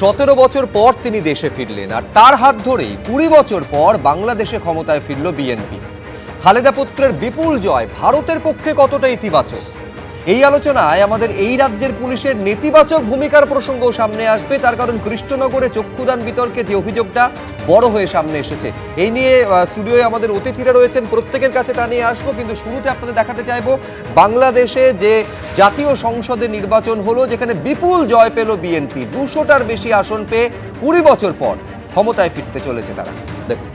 17 বছর পর তিনি দেশে ফিরলেন, আর তার হাত ধরেই 20 বছর পর বাংলাদেশে ক্ষমতায় ফিরল বিএনপি। খালেদা পুত্রের বিপুল জয় ভারতের পক্ষে কতটা ইতিবাচক, এই আলোচনায় আমাদের এই রাজ্যের পুলিশের নেতিবাচক ভূমিকার প্রসঙ্গও সামনে আসবে। তার কারণ কৃষ্ণনগরে চক্ষুদান বিতর্কে যে অভিযোগটা বড় হয়ে সামনে এসেছে, এই নিয়ে স্টুডিওয়ে আমাদের অতিথিরা রয়েছেন, প্রত্যেকের কাছে তা নিয়ে আসবো। কিন্তু শুরুতে আপনাদের দেখাতে চাইবো বাংলাদেশে যে জাতীয় সংসদে নির্বাচন হলো, যেখানে বিপুল জয় পেল বিএনপি। 200টার বেশি আসন পেয়ে 20 বছর পর ক্ষমতায় ফিরতে চলেছে তারা। দেখুন,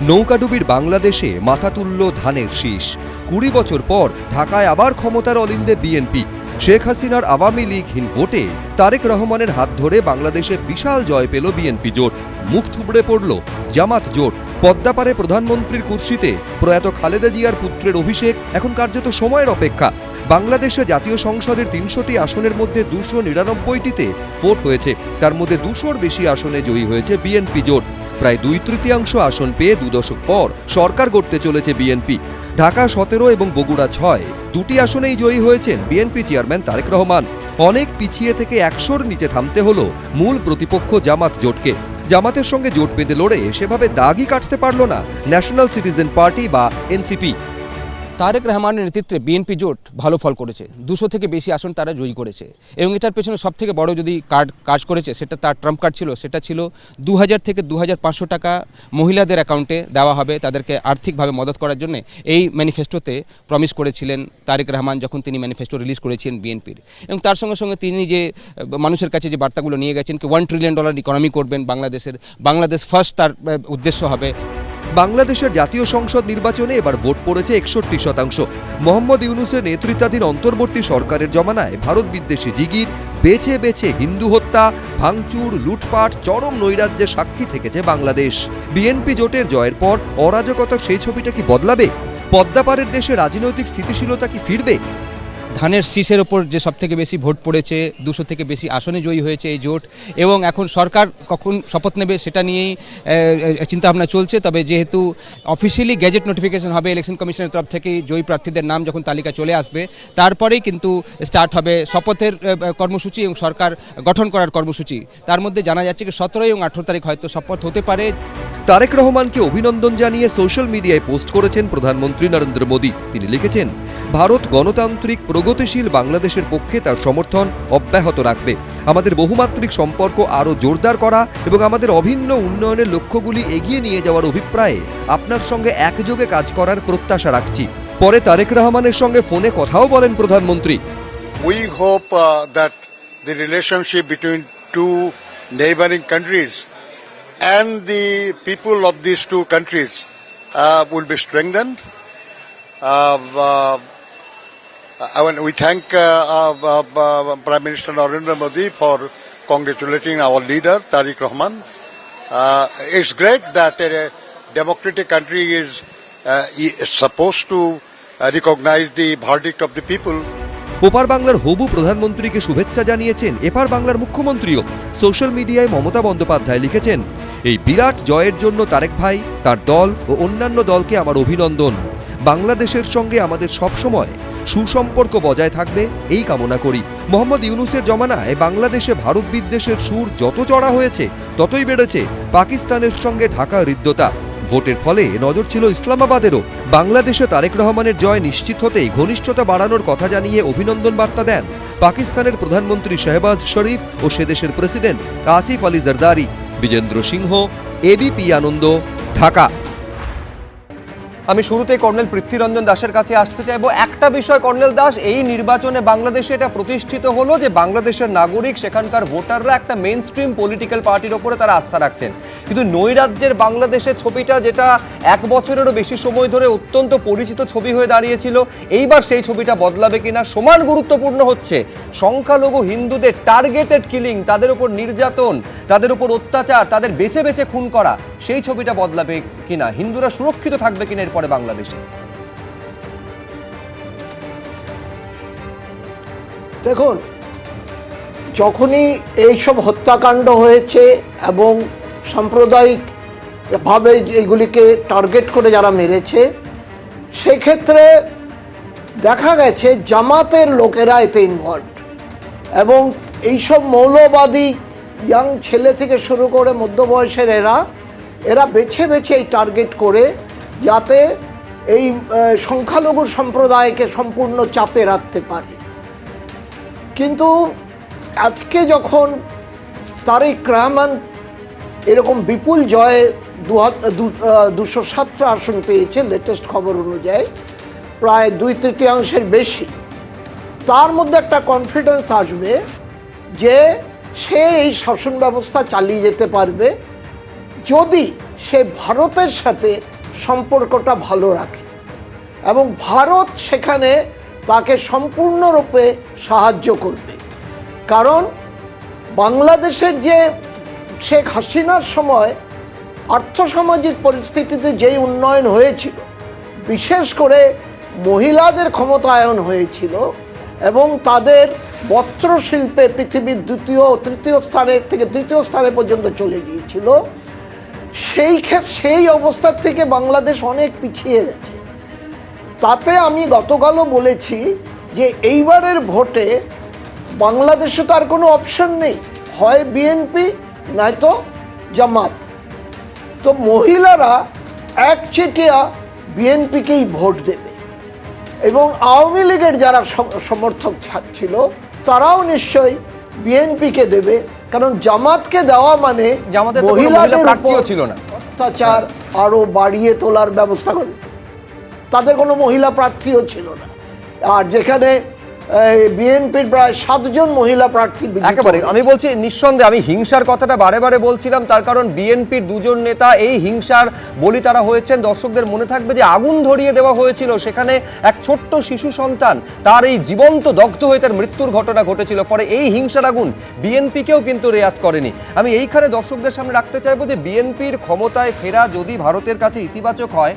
নৌকাডুবির বাংলাদেশে মাথা তুলল ধানের শীষ। 20 বছর পর ঢাকায় আবার ক্ষমতার অলিন্দে বিএনপি। শেখ হাসিনার আওয়ামী লীগহীন ভোটে তারেক রহমানের হাত ধরে বাংলাদেশে বিশাল জয় পেল বিএনপি জোট। মুখ থুবড়ে পড়ল জামাত জোট। পদ্মাপাড়ে প্রধানমন্ত্রীর কুর্সিতে প্রয়াত খালেদা জিয়ার পুত্রের অভিষেক এখন কার্যত সময়ের অপেক্ষা। বাংলাদেশে জাতীয় সংসদের 300টি আসনের মধ্যে 299টিতে ভোট হয়েছে, তার মধ্যে 200র বেশি আসনে জয়ী হয়েছে বিএনপি জোট। প্রায় 2/3 আসন পেয়ে 2 দশক পর সরকার গড়তে চলেছে বিএনপি। ঢাকা 17 এবং বগুড়া 6, দুটি আসনেই জয়ী হয়েছেন বিএনপি চেয়ারম্যান তারেক রহমান। অনেক পিছিয়ে থেকে 100র নিচে থামতে হলো মূল প্রতিপক্ষ জামাত জোটকে। জামাতের সঙ্গে জোট বেঁধে লড়ে সেভাবে দাগই কাটতে পারল না ন্যাশনাল সিটিজেন পার্টি বা এনসিপি। তারেক রহমানের নেতৃত্বে বিএনপি জোট ভালো ফল করেছে, 200 থেকে বেশি আসন তারা জয়ী করেছে। এবং এটার পেছনে সবথেকে বড় যদি কাজ করেছে, সেটা তার ট্রাম্প কার্ড ছিল, সেটা ছিল 2000 থেকে 2500 টাকা মহিলাদের অ্যাকাউন্টে দেওয়া হবে তাদেরকে আর্থিকভাবে মদত করার জন্য। এই ম্যানিফেস্টোতে প্রমিস করেছিলেন তারেক রহমান যখন তিনি ম্যানিফেস্টো রিলিজ করেছিলেন বিএনপির। এবং তার সঙ্গে সঙ্গে তিনি যে মানুষের কাছে যে বার্তাগুলো নিয়ে গেছেন, কি $1 ট্রিলিয়ন ইকোনমি করবেন বাংলাদেশ ফার্স্ট, তার উদ্দেশ্য হবে। বাংলাদেশের জাতীয় সংসদ নির্বাচনে এবার ভোট পড়েছে 61%। মোহাম্মদ ইউনূসের নেতৃত্বাধীন অন্তর্বর্তী সরকারের জমানায় ভারত বিদ্বেষী জিগির, বেছে বেছে হিন্দু হত্যা, ভাঙচুর, লুটপাট, চরম নৈরাজ্যের সাক্ষী থেকেছে বাংলাদেশ। বিএনপি জোটের জয়ের পর অরাজকতার সেই ছবিটা কি বদলাবে? পদ্মাপাড়ের দেশে রাজনৈতিক স্থিতিশীলতা কি ফিরবে? ধানের শীষের ওপর যে সবথেকে বেশি ভোট পড়েছে, 200 থেকে বেশি আসনে জয়ী হয়েছে এই জোট। এবং এখন সরকার কখন শপথ নেবে সেটা নিয়েই চিন্তাভাবনা চলছে। তবে যেহেতু অফিসিয়ালি গ্যাজেট নোটিফিকেশন হবে ইলেকশন কমিশনের তরফ থেকে, জয়ী প্রার্থীদের নাম যখন তালিকা চলে আসবে, তারপরেই কিন্তু স্টার্ট হবে শপথের কর্মসূচি এবং সরকার গঠন করার কর্মসূচি। তার মধ্যে জানা যাচ্ছে কি 17 এবং 18 তারিখ হয়তো শপথ হতে পারে। তারেক রহমানকে অভিনন্দন জানিয়ে সোশ্যাল মিডিয়ায় পোস্ট করেছেন প্রধানমন্ত্রী নরেন্দ্র মোদী। তিনি লিখেছেন, ভারত গণতান্ত্রিক প্রগতিশীল বাংলাদেশের পক্ষে তার সমর্থন অব্যাহত রাখবে। আমাদের বহুমাত্রিক সম্পর্ক আরও জোরদার করা এবং আমাদের অভিন্ন উন্নয়নের লক্ষ্যগুলি এগিয়ে নিয়ে যাওয়ার অভিপ্রায়ে আপনার সঙ্গে একযোগে কাজ করার প্রত্যাশা রাখছি। পরে তারেক রহমানের সঙ্গে ফোনে কথাও বলেন প্রধানমন্ত্রী। We hope that the relationship between two neighboring countries and the people of these two countries will be strengthened. We thank Prime Minister Narendra Modi for congratulating our leader Tariq Rahman. It's great that a democratic country is supposed to recognize the verdict of the people. ওপার বাংলার হবু প্রধানমন্ত্রীকে শুভেচ্ছা জানিয়েছেন এপার বাংলার মুখ্যমন্ত্রীও। Social মিডিয়ায় মমতা বন্দ্যোপাধ্যায় লিখেছেন, এই বিরাট জয়ের জন্য তারেক ভাই, তার দল ও অন্যান্য দলকে আমার অভিনন্দন। বাংলাদেশের সঙ্গে আমাদের সবসময় সুসম্পর্ক বজায় থাকবে এই কামনা করি। মোহাম্মদ ইউনূসের জমানায় বাংলাদেশে ভারত বিদ্বেষের সুর যত চড়া হয়েছে, ততই বেড়েছে পাকিস্তানের সঙ্গে ঢাকা হৃদ্যতা। ভোটের ফলে নজর ছিল ইসলামাবাদেরও। বাংলাদেশে তারেক রহমানের জয় নিশ্চিত হতেই ঘনিষ্ঠতা বাড়ানোর কথা জানিয়ে অভিনন্দন বার্তা দেন পাকিস্তানের প্রধানমন্ত্রী শাহবাজ শরীফ ও সেদেশের প্রেসিডেন্ট আসিফ আলী জারদারি। বিজেন্দ্র সিংহ, এবিপি আনন্দ, ঢাকা। আমি শুরুতে কর্নেল পৃথ্বীরঞ্জন দাসের কাছে আসতে চাইবো। একটা বিষয় কর্নেল দাস, এই নির্বাচনে বাংলাদেশে এটা প্রতিষ্ঠিত হলো যে বাংলাদেশের নাগরিক, সেখানকার ভোটাররা একটা মেইন স্ট্রিম পলিটিক্যাল পার্টির ওপরে তারা আস্থা রাখছেন। কিন্তু নৈরাজ্যের বাংলাদেশের ছবিটা, যেটা 1 বছরেরও বেশি সময় ধরে অত্যন্ত পরিচিত ছবি হয়ে দাঁড়িয়েছিল, এইবার সেই ছবিটা বদলাবে কিনা? সমান গুরুত্বপূর্ণ হচ্ছে সংখ্যালঘু হিন্দুদের টার্গেটেড কিলিং, তাদের উপর নির্যাতন, তাদের উপর অত্যাচার, তাদের বেছে বেছে খুন করা, সেই ছবিটা বদলাবে কিনা? হিন্দুরা সুরক্ষিত থাকবে কিনা এরপরে বাংলাদেশে? দেখুন, যখনই এইসব হত্যাকাণ্ড হয়েছে এবং সাম্প্রদায়িকভাবে এইগুলিকে টার্গেট করে যারা মেরেছে, সেক্ষেত্রে দেখা গেছে জামাতের লোকেরা এতে ইনভলভ। এবং এইসব মৌলবাদী ইয়াং ছেলে থেকে শুরু করে মধ্যবয়সের এরা বেছে বেছে এই টার্গেট করে যাতে এই সংখ্যালঘু সম্প্রদায়কে সম্পূর্ণ চাপে রাখতে পারে। কিন্তু আজকে যখন তারেক রহমান এরকম বিপুল জয়ে 217টা আসন পেয়েছে লেটেস্ট খবর অনুযায়ী, প্রায় 2/3 বেশি, তার মধ্যে একটা কনফিডেন্স আসবে যে সে এই শাসন ব্যবস্থা চালিয়ে যেতে পারবে যদি সে ভারতের সাথে সম্পর্কটা ভালো রাখে এবং ভারত সেখানে তাকে সম্পূর্ণরূপে সাহায্য করবে। কারণ বাংলাদেশের যে শেখ হাসিনার সময় আর্থসামাজিক পরিস্থিতিতে যেই উন্নয়ন হয়েছিল, বিশেষ করে মহিলাদের ক্ষমতায়ন হয়েছিল এবং তাদের বস্ত্রশিল্পে পৃথিবীর দ্বিতীয় তৃতীয় স্থানে থেকে তৃতীয় স্থানে পর্যন্ত চলে গিয়েছিল, সেই অবস্থার থেকে বাংলাদেশ অনেক পিছিয়ে গেছে। তাতে আমি গতকালও বলেছি যে এইবারের ভোটে বাংলাদেশে তো আর কোনো অপশন নেই, হয় বিএনপি নয়তো জামাত। তো মহিলারা একচেটিয়া বিএনপিকেই ভোট দেবে এবং আওয়ামী লীগের যারা সমর্থক ছিল তারাও নিশ্চয়ই বিএনপিকে দেবে, কারণ জামাতকে দেওয়া মানে মহিলাদের প্রার্থীও ছিল না, অত্যাচার আরো বাড়িয়ে তোলার ব্যবস্থা করবে। তাদের কোনো মহিলা প্রার্থীও ছিল না, আর যেখানে বিএনপির প্রায় 7 জন মহিলা প্রার্থী। একেবারে আমি বলছি নিঃসন্দেহে, আমি হিংসার কথাটা বারে বারে বলছিলাম তার কারণ বিএনপির 2 জন নেতা এই হিংসার বলি তারা হয়েছেন। দর্শকদের মনে থাকবে যে আগুন ধরিয়ে দেওয়া হয়েছিল, সেখানে এক ছোট্ট শিশু সন্তান তার এই জীবন্ত দগ্ধ হয়ে তার মৃত্যুর ঘটনা ঘটেছিল। পরে এই হিংসার আগুন বিএনপিকেও কিন্তু রেয়াত করেনি। আমি এইখানে দর্শকদের সামনে রাখতে চাইবো যে বিএনপির ক্ষমতায় ফেরা যদি ভারতের কাছে ইতিবাচক হয়,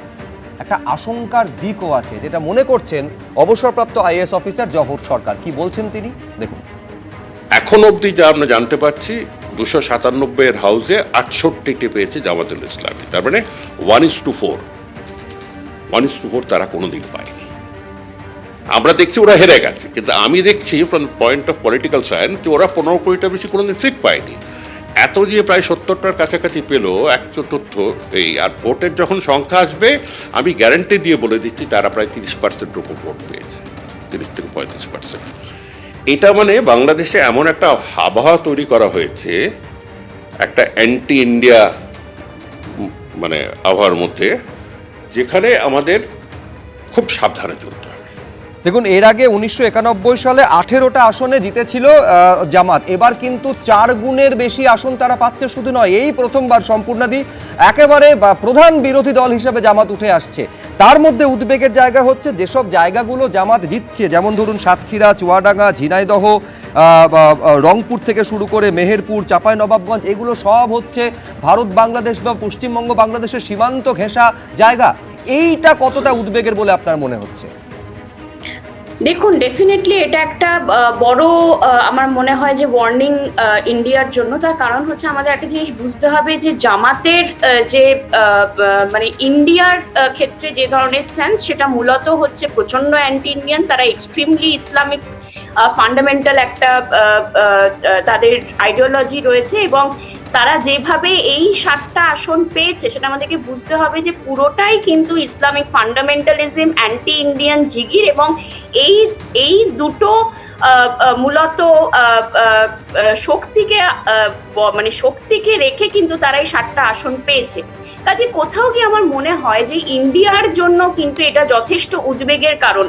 একটা আশঙ্কার দিকও আছে, যেটা মনে করছেন অবসরপ্রাপ্ত আইএএস অফিসার জহর সরকার। কি বলছেন তিনি, দেখুন। এখন অবধি যা আমরা জানতে পারছি 297 এর হাউসে 68টি পেয়েছে জামাতুল ইসলামী, তার মানে 1:4 তারা কোনোদিন পায়নি। আমরা দেখছি ওরা হেরে গেছে, কিন্তু আমি দেখছি from point of political science যে ওরা 15 কোটিটার বেশি কোনোদিন সিট পায়নি। এত যে প্রায় 70টার কাছাকাছি পেল এক চতুর্থ এই, আর ভোটের যখন সংখ্যা আসবে আমি গ্যারান্টি দিয়ে বলে দিচ্ছি তারা প্রায় 30% উপর ভোট পেয়েছে, 30 থেকে 35%। এটা মানে বাংলাদেশে এমন একটা আবহাওয়া তৈরি করা হয়েছে, একটা অ্যান্টি ইন্ডিয়া মানে আবহাওয়ার মধ্যে, যেখানে আমাদের খুব সাবধানে চলতে হবে। দেখুন, এর আগে 1991 সালে 18টা আসনে জিতেছিল জামাত, এবার কিন্তু 4 গুণের বেশি আসন তারা পাচ্ছে। শুধু নয়, এই প্রথমবার সম্পূর্ণাদি একেবারে প্রধান বিরোধী দল হিসেবে জামাত উঠে আসছে। তার মধ্যে উদ্বেগের জায়গা হচ্ছে যেসব জায়গাগুলো জামাত জিতছে, যেমন ধরুন সাতক্ষীরা, চুয়াডাঙ্গা, ঝিনাইদহ, রংপুর থেকে শুরু করে মেহেরপুর, চাঁপাইনবাবগঞ্জ, এগুলো সব হচ্ছে ভারত বাংলাদেশ বা পশ্চিমবঙ্গ বাংলাদেশের সীমান্ত ঘেঁষা জায়গা। এইটা কতটা উদ্বেগের বলে আপনার মনে হচ্ছে? দেখুন, ডেফিনেটলি এটা একটা বড় আমার মনে হয় যে ওয়ার্নিং ইন্ডিয়ার জন্য। তার কারণ হচ্ছে আমাদের একটা জিনিস বুঝতে হবে যে জামাতের যে মানে ইন্ডিয়ার ক্ষেত্রে যে ধরনের স্ট্যান্স, সেটা মূলত হচ্ছে প্রচন্ড অ্যান্টি ইন্ডিয়ান। তারা এক্সট্রিমলি ইসলামিক ফান্ডামেন্টাল একটা তাদের আইডিওলজি রয়েছে এবং তারা যেভাবে এই 7টা আসন পেয়েছে সেটা আমাদেরকে বুঝতে হবে যে পুরোটাই কিন্তু ইসলামিক ফান্ডামেন্টালিজম, অ্যান্টি ইন্ডিয়ান জিগির, এবং এই দুটো মূলত শক্তিকে রেখে কিন্তু তারা এই 7টা আসন পেয়েছে। কাজে কোথাও গিয়ে আমার মনে হয় যে ইন্ডিয়ার জন্য কিন্তু এটা যথেষ্ট উদ্বেগের কারণ।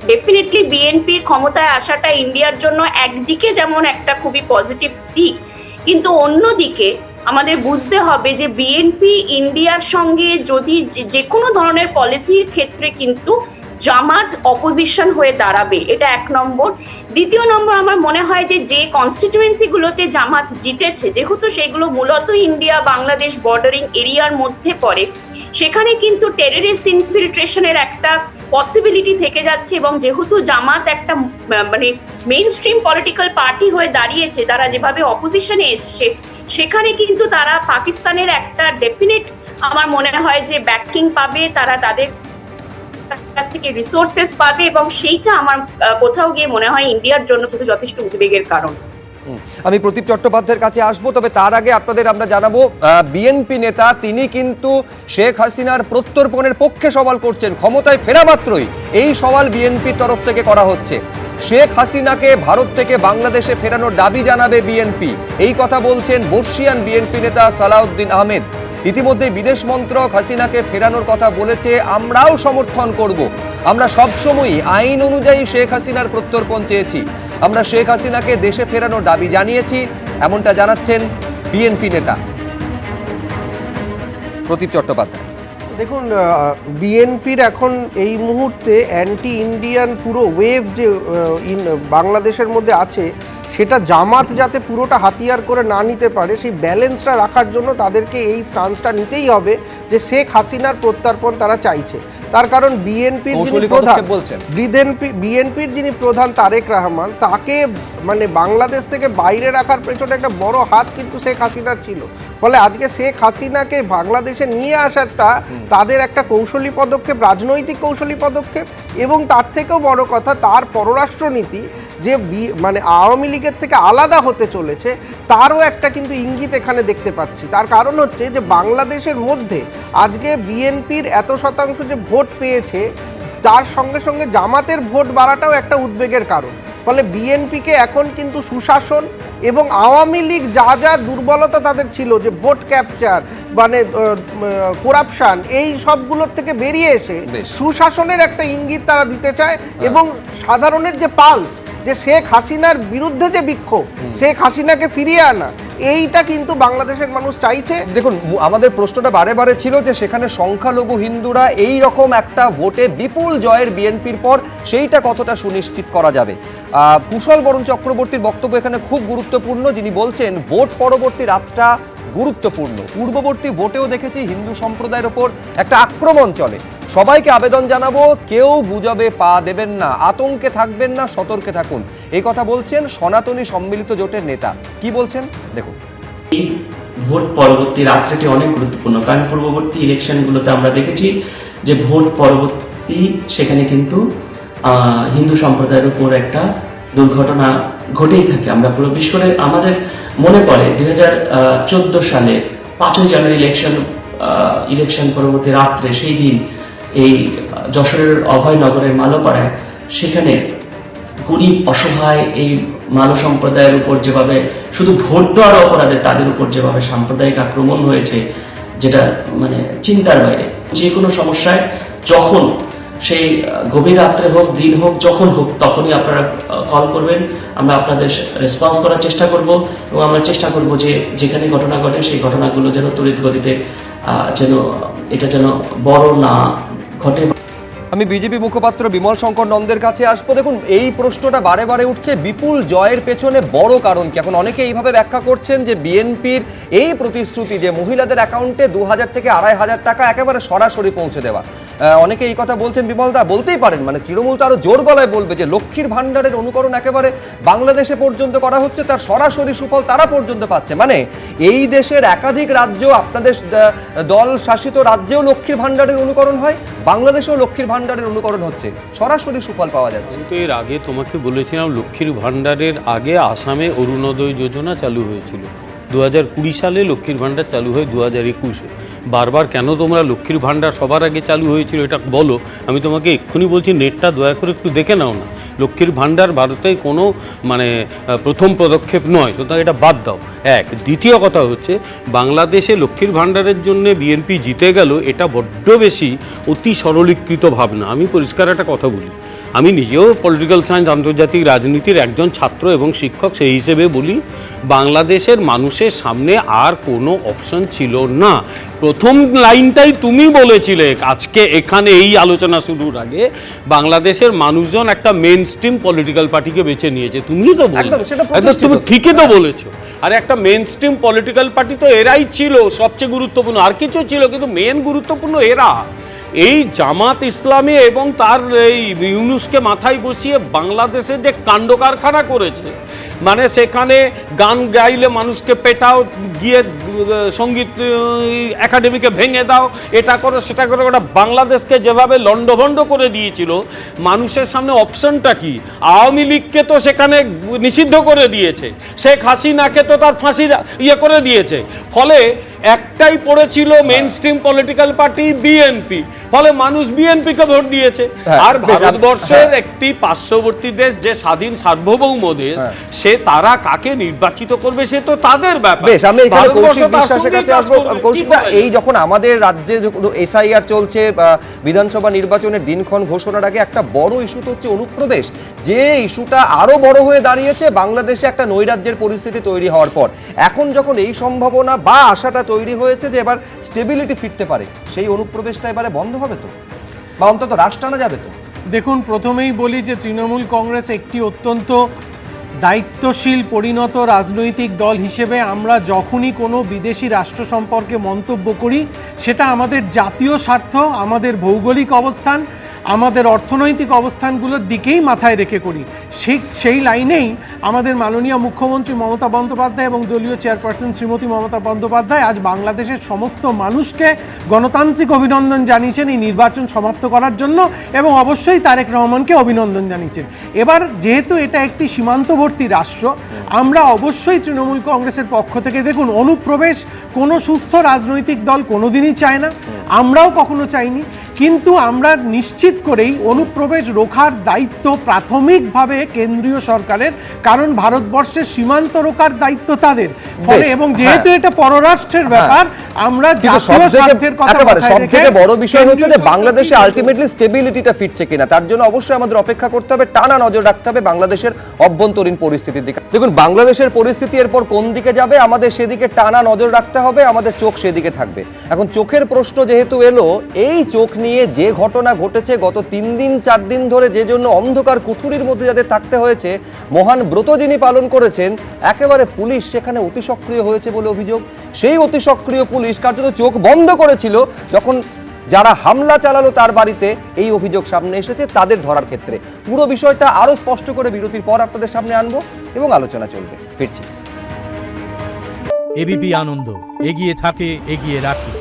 ডেফিনেটলি বিএনপির ক্ষমতায় আসাটা ইন্ডিয়ার জন্য একদিকে যেমন একটা খুবই পজিটিভ দিক, কিন্তু অন্যদিকে আমাদের বুঝতে হবে যে বিএনপি ইন্ডিয়ার সঙ্গে যদি যে কোনো ধরনের পলিসির ক্ষেত্রে কিন্তু জামাত অপোজিশন হয়ে দাঁড়াবে, এটা 1 নম্বর। দ্বিতীয় নম্বর, আমার মনে হয় যে কনস্টিটিউয়েন্সিগুলোতে জামাত জিতেছে, যেহেতু সেগুলো মূলত ইন্ডিয়া বাংলাদেশ বর্ডারিং এরিয়ার মধ্যে পড়ে, সেখানে কিন্তু টেররিস্ট ইনফিল্ট্রেশনের একটা পসিবিলিটি থেকে যাচ্ছে। এবং যেহেতু জামাত একটা মানে মেইন স্ট্রিম পলিটিক্যাল পার্টি হয়ে দাঁড়িয়েছে, তারা যেভাবে অপোজিশনে এসছে, সেখানে কিন্তু তারা পাকিস্তানের একটা ডেফিনিট আমার মনে হয় যে ব্যাকিং পাবে, তারা তাদের কাছ থেকে রিসোর্সেস পাবে, এবং সেইটা আমার কোথাও গিয়ে মনে হয় ইন্ডিয়ার জন্য কিন্তু যথেষ্ট উদ্বেগের কারণ। আমি প্রদীপ চট্টোপাধ্যায়ের কাছে আসবো, তবে তার আগে আপনাদের আমরা জানাবো বিএনপি নেতা তিনি কিন্তু শেখ হাসিনার প্রত্যর্পণের পক্ষে সওয়াল করছেন। ক্ষমতায় ফেরা মাত্রই এই সওয়াল বিএনপির তরফ থেকে করা হচ্ছে। শেখ হাসিনাকে ভারত থেকে বাংলাদেশে ফেরানোর দাবি জানাবে বিএনপি, এই কথা বলছেন বর্ষিয়ান বিএনপি নেতা সালাউদ্দিন আহমেদ। ইতিমধ্যে বিদেশ মন্ত্রক হাসিনাকে ফেরানোর কথা বলেছে, আমরাও সমর্থন করব। আমরা সবসময়ই আইন অনুযায়ী শেখ হাসিনার প্রত্যর্পণ চেয়েছি, আমরা শেখ হাসিনাকে দেশে ফেরানোর দাবি জানিয়েছি, এমনটা জানাচ্ছেন বিএনপি নেতা প্রদীপ চট্টোপাধ্যায়। দেখুন, বিএনপির এখন এই মুহূর্তে অ্যান্টি ইন্ডিয়ান পুরো ওয়েভ যে বাংলাদেশের মধ্যে আছে, সেটা জামাত যাতে পুরোটা হাতিয়ার করে না নিতে পারে, সেই ব্যালেন্সটা রাখার জন্য তাদেরকে এই স্টান্সটা নিতেই হবে যে শেখ হাসিনার প্রত্যর্পণ তারা চাইছে। তার কারণ বিএনপির যিনি প্রধান তারেক রহমান, তাকে মানে বাংলাদেশ থেকে বাইরে রাখার পেছনে একটা বড় হাত কিন্তু শেখ হাসিনার ছিল। ফলে আজকে শেখ হাসিনাকে বাংলাদেশে নিয়ে আসারটা তাদের একটা কৌশলী পদক্ষেপ, রাজনৈতিক কৌশলী পদক্ষেপ। এবং তার থেকেও বড় কথা, তার পররাষ্ট্রনীতি যে মানে আওয়ামী লীগের থেকে আলাদা হতে চলেছে, তারও একটা কিন্তু ইঙ্গিত এখানে দেখতে পাচ্ছি। তার কারণ হচ্ছে যে বাংলাদেশের মধ্যে আজকে বিএনপির এত শতাংশ যে ভোট পেয়েছে, তার সঙ্গে সঙ্গে জামাতের ভোট বাড়াটাও একটা উদ্বেগের কারণ। ফলে বিএনপিকে এখন কিন্তু সুশাসন এবং আওয়ামী লীগ যা যা দুর্বলতা তাদের ছিল, যে ভোট ক্যাপচার মানে করাপশন, এই সবগুলোর থেকে বেরিয়ে এসে সুশাসনের একটা ইঙ্গিত তারা দিতে চায়। এবং সাধারণের যে পালস, যে শেখ হাসিনার বিরুদ্ধে যে বিক্ষোভ, শেখ হাসিনাকে ফিরিয়ে আনা, এইটা কিন্তু বাংলাদেশের মানুষ চাইছে। দেখুন, আমাদের প্রশ্নটা বারে বারে ছিল যে সেখানে সংখ্যালঘু হিন্দুরা এই রকম একটা ভোটে বিপুল জয়ের বিএনপির পর সেইটা কতটা সুনিশ্চিত করা যাবে। কুশল বরণ চক্রবর্তীর বক্তব্য এখানে খুব গুরুত্বপূর্ণ, যিনি বলছেন ভোট পরবর্তী রাতটা গুরুত্বপূর্ণ। পূর্ববর্তী ভোটেও দেখেছি হিন্দু সম্প্রদায়ের ওপর একটা আক্রমণ চলে। সবাইকে আবেদন জানাবো, কেউ গুজবে পা দেবেন না, আতঙ্কে থাকবেন না, সতর্কে থাকুন, এই কথা বলছেন সনাতনী সম্মিলিত জোটের নেতা। কি বলছেন দেখুন। ভোট পরবর্তী রাত্রিটি অনেক গুরুত্বপূর্ণ, কারণ পূর্ববর্তী ইলেকশনগুলোতে আমরা দেখেছি যে ভোট পরবর্তী সেখানে কিন্তু হিন্দু সম্প্রদায়ের উপর একটা দুর্ঘটনা ঘটেই থাকে। আমরা পুরো বিশেষ করে আমাদের মনে পড়ে 2014 সালে 5ই জানুয়ারি ইলেকশন পরবর্তী রাত্রে, সেই দিন এই যশোরের অভয়নগরের মালোপাড়ায়, সেখানে গরিব অসহায় এই মালো সম্প্রদায়ের উপর যেভাবে শুধু ভোট দেওয়ার অপরাধে তাদের উপর যেভাবে সাম্প্রদায়িক আক্রমণ হয়েছে, যেটা মানে চিন্তার বাইরে। যে কোনো সমস্যায় যখন সেই গভীর রাত্রে হোক, দিন হোক, যখন হোক, তখনই আপনারা কল করবেন, আমরা আপনাদের রেসপন্স করার চেষ্টা করব। এবং আমরা চেষ্টা করব যে যেখানে ঘটনা ঘটে সেই ঘটনাগুলো যেন তড়িৎ গতিতে এটা যেন বড় না ঘটে। আমি বিজেপি মুখপাত্র বিমল শঙ্কর নন্দের কাছে আসবো। দেখুন, এই প্রশ্নটা বারে বারে উঠছে, বিপুল জয়ের পেছনে বড় কারণ কি? এখন অনেকে এইভাবে ব্যাখ্যা করছেন যে বিএনপির এই প্রতিশ্রুতি যে মহিলাদের অ্যাকাউন্টে 2000 থেকে 2500 টাকা একেবারে সরাসরি পৌঁছে দেওয়া। অনেকে এই কথা বলছেন, বিমলদা বলতেই পারেন, মানে তৃণমূল তো আরো জোর গলায় বলবে যে লক্ষ্মীর ভাণ্ডারের অনুকরণ একেবারে বাংলাদেশে পর্যন্ত করা হচ্ছে, তার সরাসরি সুফল তারা পর্যন্ত পাচ্ছে। মানে এই দেশের একাধিক রাজ্য, আপনাদের দল শাসিত রাজ্যেও লক্ষ্মীর ভাণ্ডারের অনুকরণ হয়, বাংলাদেশেও লক্ষ্মীর ভাণ্ডারের অনুকরণ হচ্ছে, সরাসরি সুফল পাওয়া যাচ্ছে। কিন্তু এর আগে তোমাকে বলেছিলাম, লক্ষ্মীর ভাণ্ডারের আগে আসামে অরুণোদয় যোজনা চালু হয়েছিল। 2020 সালে লক্ষ্মীর ভাণ্ডার চালু হয় 2021-এ। বারবার কেন তোমরা লক্ষ্মীর ভাণ্ডার সবার আগে চালু হয়েছিল এটা বলো। আমি তোমাকে এক্ষুনি বলছি, নেটটা দয়া করে একটু দেখে নাও না। লক্ষ্মীর ভাণ্ডার ভারতে কোনো মানে প্রথম পদক্ষেপ নয়, সুতরাং এটা বাদ দাও। এক, দ্বিতীয় কথা হচ্ছে, বাংলাদেশে লক্ষ্মীর ভাণ্ডারের জন্য বিএনপি জিতে গেল, এটা বড্ড বেশি অতি সরলীকৃত ভাবনা। আমি পরিষ্কার একটা কথা বলি, আমি নিজেও পলিটিক্যাল সায়েন্স আন্তর্জাতিক রাজনীতির একজন ছাত্র এবং শিক্ষক, সেই হিসেবে বলি, বাংলাদেশের মানুষের সামনে আর কোনো অপশন ছিল না। প্রথম লাইনটাই তুমি বলেছিলে আজকে এখানে এই আলোচনা শুরুর আগে, বাংলাদেশের মানুষজন একটা মেইন স্ট্রিম পলিটিক্যাল পার্টিকে বেছে নিয়েছে। তুমি তো তুমি ঠিকই তো বলেছো। আর একটা মেইন স্ট্রিম পলিটিক্যাল পার্টি তো এরাই ছিল সবচেয়ে গুরুত্বপূর্ণ, আর কিছু ছিল কিন্তু মেইন গুরুত্বপূর্ণ এরা। এই জামাত ইসলামী এবং তার এই ইউনুসকে মাথায় বসিয়ে বাংলাদেশে যে কাণ্ড কারখানা করেছে, মানে সেখানে গান গাইলে মানুষকে পেটাও, গিয়ে সঙ্গীত একাডেমিকে ভেঙে দাও, এটা করো সেটা করো। ওটা বাংলাদেশকে যেভাবে লণ্ডভণ্ড করে দিয়েছিল, মানুষের সামনে অপশনটা কি? আওয়ামী লীগকে তো সেখানে নিষিদ্ধ করে দিয়েছে, শেখ হাসিনাকে তো তার ফাঁসি করে দিয়েছে, ফলে একটাই পড়েছিল main stream political party BNP, ফলে মানুষ বিএনপিকে ভোট দিয়েছে। আর ভারতবর্ষের একটি পার্শ্ববর্তী দেশ যে স্বাধীন সার্বভৌম দেশ, সে তারা কাকে নির্বাচিত করবে সে তো তাদের ব্যাপার। বেশ, আমি এখানে কৌশিক বিশ্বাসের কাছে আসবো। কৌশিক দা, এই যখন আমাদের রাজ্যে এসআইআর চলছে, বিধানসভা নির্বাচনের দিনক্ষণ ঘোষণার আগে একটা বড় ইস্যু তো হচ্ছে অনুপ্রবেশ, যে ইস্যুটা আরো বড় হয়ে দাঁড়িয়েছে বাংলাদেশে একটা নৈরাজ্যের পরিস্থিতি তৈরি হওয়ার পর। এখন যখন এই সম্ভাবনা বা আশাটা তৈরি হয়েছে যে এবার স্টেবিলিটি ফিরতে পারে, সেই অনুপ্রবেশটা এবারে বন্ধ হবে তো, বা অন্তত রাশ টানা যাবে তো? দেখুন, প্রথমেই বলি যে তৃণমূল কংগ্রেস একটি অত্যন্ত দায়িত্বশীল পরিণত রাজনৈতিক দল হিসেবে আমরা যখনই কোনো বিদেশি রাষ্ট্র সম্পর্কে মন্তব্য করি, সেটা আমাদের জাতীয় স্বার্থ, আমাদের ভৌগোলিক অবস্থান, আমাদের অর্থনৈতিক অবস্থানগুলোর দিকেই মাথায় রেখে করি। সেই লাইনেই আমাদের মাননীয় মুখ্যমন্ত্রী মমতা বন্দ্যোপাধ্যায় এবং দলীয় চেয়ারপারসন শ্রীমতী মমতা বন্দ্যোপাধ্যায় আজ বাংলাদেশের সমস্ত মানুষকে গণতান্ত্রিক অভিনন্দন জানিয়েছেন এই নির্বাচন সমাপ্ত করার জন্য, এবং অবশ্যই তারেক রহমানকে অভিনন্দন জানিয়েছেন। এবার যেহেতু এটা একটি সীমান্তবর্তী রাষ্ট্র, আমরা অবশ্যই তৃণমূল কংগ্রেসের পক্ষ থেকে, দেখুন, অনুপ্রবেশ কোনো সুস্থ রাজনৈতিক দল কোনোদিনই চায় না, আমরাও কখনো চাইনি, কিন্তু আমরা নিশ্চিত করেই অনুপ্রবেশ রোখার দায়িত্ব প্রাথমিকভাবে কেন্দ্রীয় সরকারের, কারণ ভারতবর্ষের সীমান্ত রোখার দায়িত্ব তাদের। ফলে এবং যেহেতু এটা পররাষ্ট্রের ব্যাপার, আমরা জাতীয় স্বার্থের কথা মাথায় রেখে সবথেকে বড় বিষয় হচ্ছে যে বাংলাদেশে আলটিমেটলি স্টেবিলিটিটা ফিরছে কিনা, তার জন্য অবশ্যই আমাদের অপেক্ষা করতে হবে, টানা নজর রাখতে হবে বাংলাদেশের অভ্যন্তরীণ পরিস্থিতির দিকে। দেখুন, বাংলাদেশের পরিস্থিতি এরপর কোন দিকে যাবে, আমাদের সেদিকে টানা নজর রাখতে হবে, আমাদের চোখ সেদিকে থাকবে। এখন চোখের প্রশ্ন যেহেতু এলো, এই চোখ নিয়ে যে ঘটনা ঘটেছে গত 3 দিন 4 দিন ধরে, যে জন্য অন্ধকার কুঠুরির মধ্যে যাদের থাকতে হয়েছে, মহান ব্রত যিনি পালন করেছেন, একেবারে পুলিশ সেখানে অতি সক্রিয় হয়েছে বলে অভিযোগ। সেই অতি সক্রিয় পুলিশ কার্যত চোখ বন্ধ করেছিল যখন যারা হামলা চালালো তার বাড়িতে, এই অভিযোগ সামনে এসেছে তাদের ধরার ক্ষেত্রে। পুরো বিষয়টা আরো স্পষ্ট করে বিরতির পর আপনাদের সামনে আনবো এবং আলোচনা চলবে। ফিরছি। এবিপি আনন্দ, এগিয়ে থাকে, এগিয়ে রাখে।